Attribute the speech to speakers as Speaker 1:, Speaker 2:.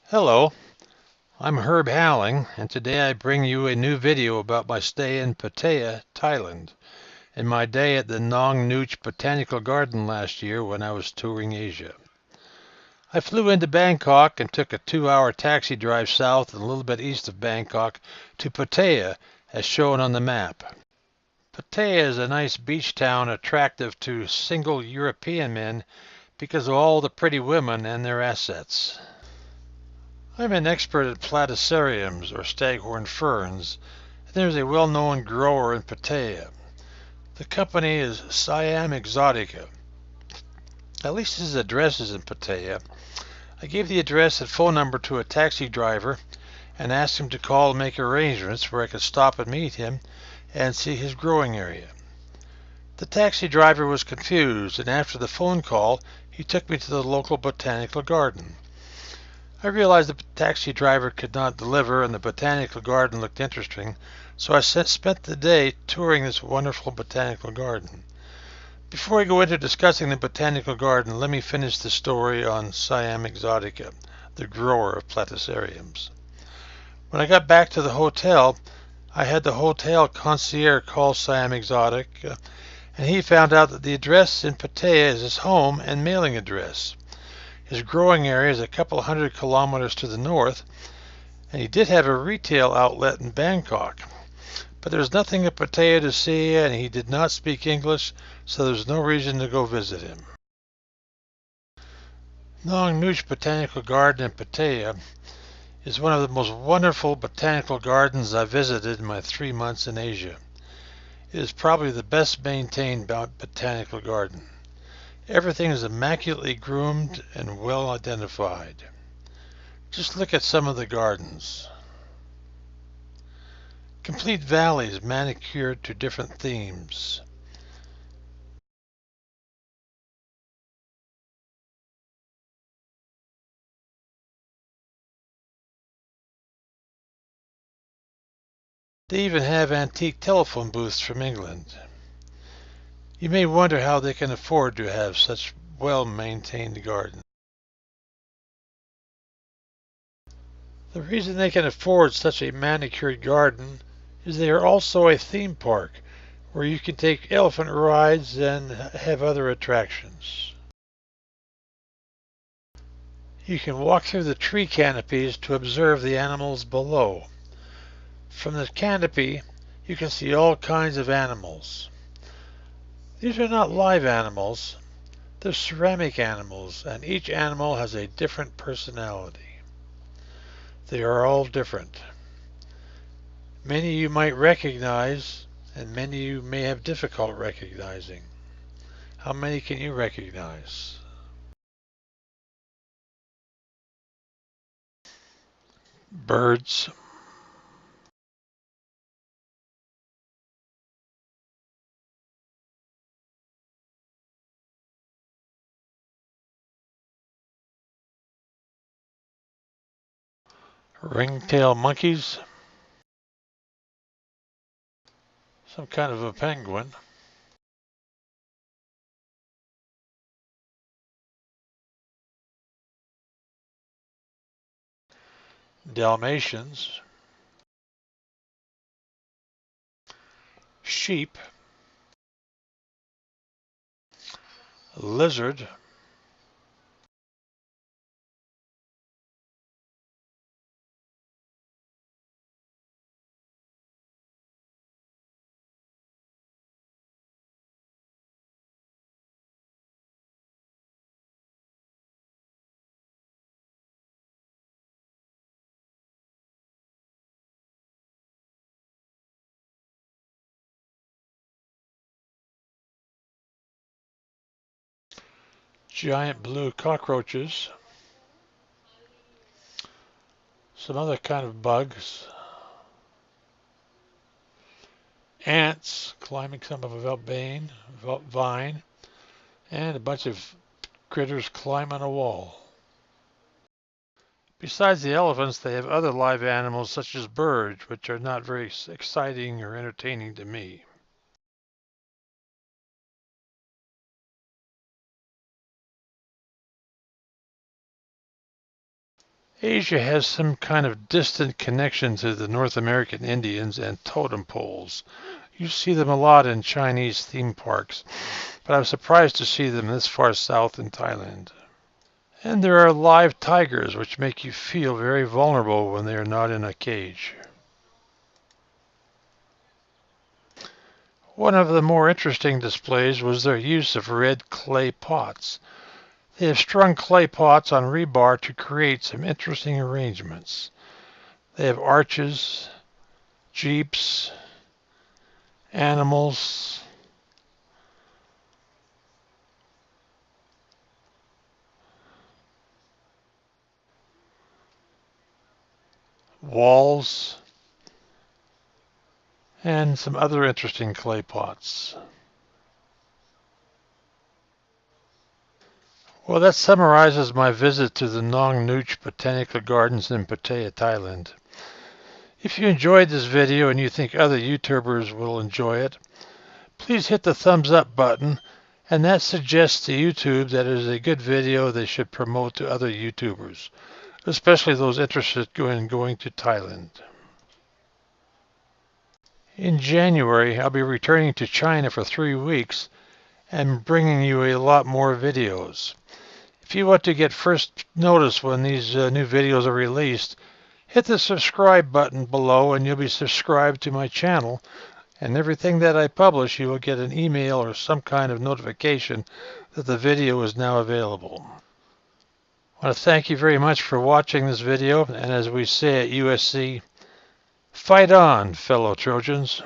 Speaker 1: Hello, I'm Herb Howling, and today I bring you a new video about my stay in Pattaya, Thailand, and my day at the Nong Nooch Botanical Garden last year when I was touring Asia. I flew into Bangkok and took a 2-hour taxi drive south and a little bit east of Bangkok to Pattaya, as shown on the map. Pattaya is a nice beach town attractive to single European men because of all the pretty women and their assets. I'm an expert at platyceriums, or staghorn ferns, and there's a well-known grower in Pattaya. The company is Siam Exotica. At least his address is in Pattaya. I gave the address and phone number to a taxi driver and asked him to call and make arrangements where I could stop and meet him and see his growing area. The taxi driver was confused, and after the phone call, he took me to the local botanical garden. I realized the taxi driver could not deliver and the botanical garden looked interesting, so I spent the day touring this wonderful botanical garden. Before I go into discussing the botanical garden, let me finish the story on Siam Exotica, the grower of platyceriums. When I got back to the hotel, I had the hotel concierge call Siam Exotica, and he found out that the address in Pattaya is his home and mailing address. His growing area is a couple hundred kilometers to the north, and he did have a retail outlet in Bangkok. But there's nothing in Pattaya to see, and he did not speak English, so there's no reason to go visit him. Nong Nooch Botanical Garden in Pattaya is one of the most wonderful botanical gardens I visited in my 3 months in Asia. It is probably the best maintained botanical garden. Everything is immaculately groomed and well identified. Just look at some of the gardens. Complete valleys manicured to different themes. They even have antique telephone booths from England. You may wonder how they can afford to have such well-maintained gardens. The reason they can afford such a manicured garden is they are also a theme park where you can take elephant rides and have other attractions. You can walk through the tree canopies to observe the animals below. From the canopy, you can see all kinds of animals. These are not live animals, they're ceramic animals, and each animal has a different personality. They are all different. Many you might recognize, and many you may have difficulty recognizing. How many can you recognize? Birds, ringtail monkeys, some kind of a penguin, Dalmatians, sheep, lizard, giant blue cockroaches, some other kind of bugs, ants climbing some of a vine, and a bunch of critters climbing a wall. Besides the elephants, they have other live animals such as birds, which are not very exciting or entertaining to me. Asia has some kind of distant connection to the North American Indians and totem poles. You see them a lot in Chinese theme parks, but I'm surprised to see them this far south in Thailand. And there are live tigers, which make you feel very vulnerable when they are not in a cage. One of the more interesting displays was their use of red clay pots. They have strung clay pots on rebar to create some interesting arrangements. They have arches, jeeps, animals, walls, and some other interesting clay pots. Well, that summarizes my visit to the Nong Nooch Botanical Gardens in Pattaya, Thailand. If you enjoyed this video and you think other YouTubers will enjoy it, please hit the thumbs up button, and that suggests to YouTube that it is a good video they should promote to other YouTubers, especially those interested in going to Thailand. In January, I'll be returning to China for 3 weeks and bringing you a lot more videos. If you want to get first notice when these new videos are released, hit the subscribe button below and you'll be subscribed to my channel, and everything that I publish you will get an email or some kind of notification that the video is now available. I want to thank you very much for watching this video, and as we say at USC, fight on, fellow Trojans.